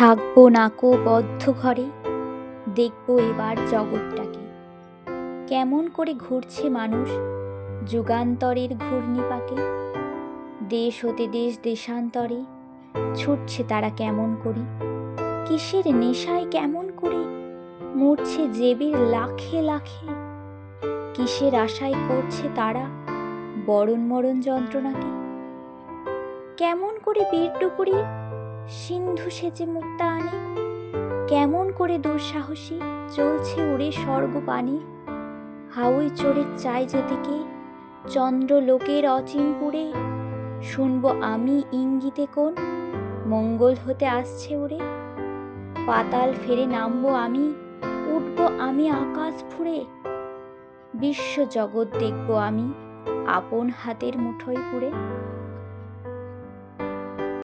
থাকবো নাকো বদ্ধ ঘরে, দেখবো এবার জগৎটাকে কেমন করে ঘুরছে মানুষ যুগান্তরের ঘূর্ণিপাকে। দেশ হতে দেশ দেশান্তরে ছুটছে তারা কেমন করে, কিসের নেশায় কেমন করে মরছে জেবের লাখে লাখে। কিসের আশায় করছে তারা বরণ মরণ যন্ত্রণাকে। কেমন করে বীর ডুবুরি সিন্ধু সেচে মুক্তা আনে, কেমন করে দুঃসাহসী চলছে উড়ে স্বর্গ পানে। হাওই চড়ে চাই যেদিকে চন্দ্রলোকের অচিনপুরে, শুনবো আমি ইঙ্গিতে কোন মঙ্গল হতে আসছে উড়ে। পাতাল ফেরে নামবো আমি, উঠবো আমি আকাশ ফুঁড়ে, বিশ্ব জগৎ দেখবো আমি আপন হাতের মুঠোয় পুড়ে।